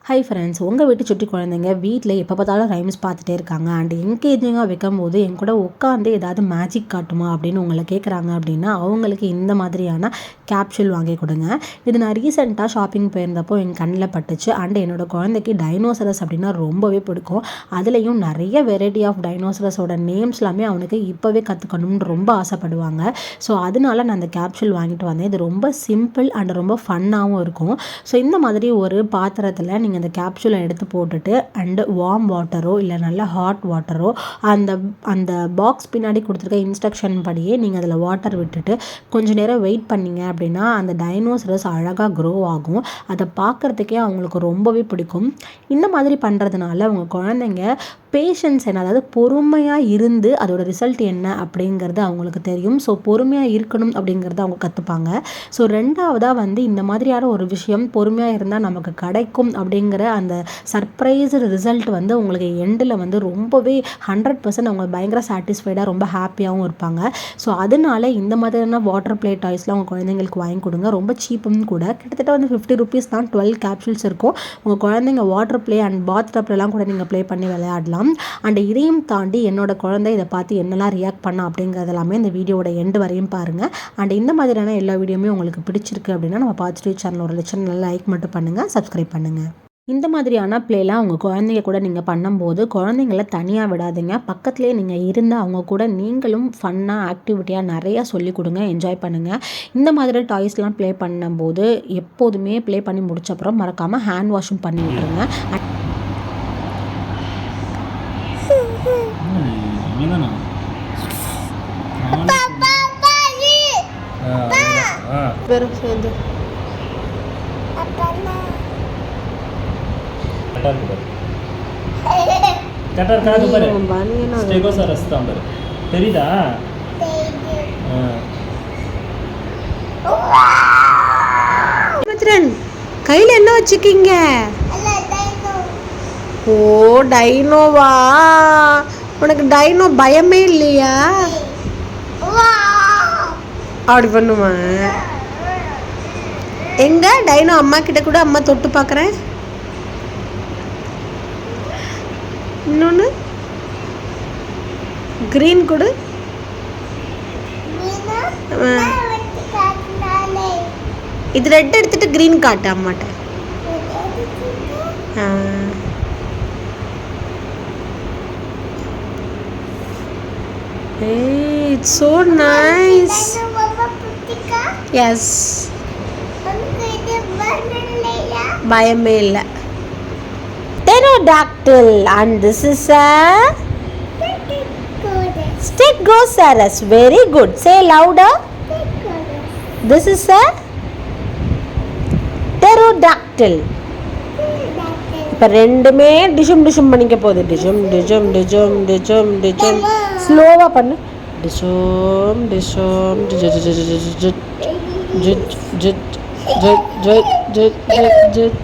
Hi friends, உங்கள் வீட்டு சுட்டி குழந்தைங்க வீட்டில் எப்போ பார்த்தாலும் ரைம்ஸ் பார்த்துட்டே இருக்காங்க. அண்ட் என்கேஜிங்காக வைக்கும்போது என் கூட உட்காந்து ஏதாவது மேஜிக் காட்டுமா அப்படின்னு உங்களை கேட்குறாங்க அப்படின்னா அவங்களுக்கு இந்த மாதிரியான கேப்சூல் வாங்கி கொடுங்க. இது நான் ரீசெண்டாக ஷாப்பிங் போயிருந்தப்போ என் கண்ணில் பட்டுச்சு. அண்ட் என்னோடய குழந்தைக்கு டைனோசரஸ் அப்படின்னா ரொம்பவே பிடிக்கும். அதுலேயும் நிறைய வெரைட்டி ஆஃப் டைனோசரஸோட நேம்ஸ் எல்லாமே அவனுக்கு இப்போவே கற்றுக்கணும்னு ரொம்ப ஆசைப்படுவாங்க. ஸோ அதனால நான் அந்த கேப்சூல் வாங்கிட்டு வந்தேன். இது ரொம்ப சிம்பிள் அண்ட் ரொம்ப ஃபன்னாகவும் இருக்கும். ஸோ இந்த மாதிரி ஒரு பாத்திரத்தில் நீங்கள் இந்த கேப்சூலை எடுத்து போட்டுட்டு அண்டு வார்ம் வாட்டரோ இல்லை நல்ல ஹாட் வாட்டரோ அந்த பாக்ஸ் பின்னாடி கொடுத்துருக்க இன்ஸ்ட்ரக்ஷன் படியே நீங்கள் அதில் வாட்டர் விட்டுட்டு கொஞ்சம் நேரம் வெயிட் பண்ணிங்க அப்படின்னா அந்த டைனோசரஸ் அழகாக க்ரோ ஆகும். அதை பார்க்குறதுக்கே அவங்களுக்கு ரொம்பவே பிடிக்கும். இந்த மாதிரி பண்ணுறதுனால அவங்க குழந்தைங்க பேஷன்ஸ் என்ன, அதாவது பொறுமையாக இருந்து அதோட ரிசல்ட் என்ன அப்படிங்கிறது அவங்களுக்கு தெரியும். ஸோ பொறுமையாக இருக்கணும் அப்படிங்கிறத அவங்க கற்றுப்பாங்க. ஸோ ரெண்டாவதாக இந்த மாதிரியான ஒரு விஷயம் பொறுமையாக இருந்தால் நமக்கு கிடைக்கும் அப்படிங்கிற அந்த சர்ப்ரைஸ்டு ரிசல்ட் உங்களுக்கு எண்டில் ரொம்பவே 100% அவங்க பயங்கர சாட்டிஸ்ஃபைடாக ரொம்ப ஹாப்பியாகவும் இருப்பாங்க. ஸோ அதனால இந்த மாதிரியான வாட்டர் ப்ளே டாய்ஸ்லாம் அவங்க குழந்தைங்களுக்கு வாங்கி கொடுங்க. ரொம்ப சீப்பும் கூட. கிட்டத்தட்ட 50 rupees தான் 12 கேப்சூல்ஸ் இருக்கும். உங்கள் குழந்தைங்க வாட்டர் ப்ளே அண்ட் பாத் டப்லாம் கூட நீங்கள் ப்ளே பண்ணி விளையாடலாம். அண்ட் இதையும் தாண்டி என்னோட குழந்தை இதை பார்த்து என்னெல்லாம் ரியாக்ட் பண்ண அப்படிங்கிறது எல்லாமே இந்த வீடியோட எண்டு வரையும் பாருங்கள். அண்ட் இந்த மாதிரியான எல்லா வீடியோமே உங்களுக்கு பிடிச்சிருக்கு அப்படின்னா நம்ம பாசிட்டிவ் சேனலோட சேனலில் லைக் மட்டும் பண்ணுங்கள், சப்ஸ்கிரைப் பண்ணுங்கள். இந்த மாதிரியான ப்ளேலாம் அவங்க குழந்தைங்க கூட நீங்கள் பண்ணும்போது குழந்தைங்கள தனியாக விடாதீங்க. பக்கத்துலேயே நீங்கள் இருந்தால் அவங்க கூட நீங்களும் ஃபன்னாக ஆக்டிவிட்டியாக நிறையா சொல்லிக் கொடுங்க, என்ஜாய் பண்ணுங்கள். இந்த மாதிரி டாய்ஸ்லாம் ப்ளே பண்ணும்போது எப்போதுமே ப்ளே பண்ணி முடிச்சப்புறம் மறக்காமல் ஹேண்ட் வாஷும் பண்ணி விட்டுருங்க. தெரியுதா? கையில் என்ன வச்சுக்கீங்க? ஓ, டைனோவா? உனக்கு டைனோ பயமே இல்லையா? அப்படி பண்ணுமா? எங்க டைனோ அம்மா கிட்ட கூட அம்மா தொட்டு பார்க்குறேன். இன்னொன்று கிரீன் கொடு. இது ரெட் எடுத்துட்டு கிரீன் காட்டு அம்மாட்ட. It's so nice. Yes. பயமே இல்லை. Pterodactyl and this is a Stegosaurus. Very good. Say louder. This is a Pterodactyl. இப்போ ரெண்டுமே டிஷும் டிஷும் பண்ணிக்க போகுது. டிஷும் டிஷும் டிஷும் டிஷும் டிஷும். ஸ்லோவாக பண்ணு. டிஷும் டிஷும் ஜிட் ஜிட் ஜிட் ஜிட் ஜிட் ஜிட் ஜிட் ஜிட் ஜிட்.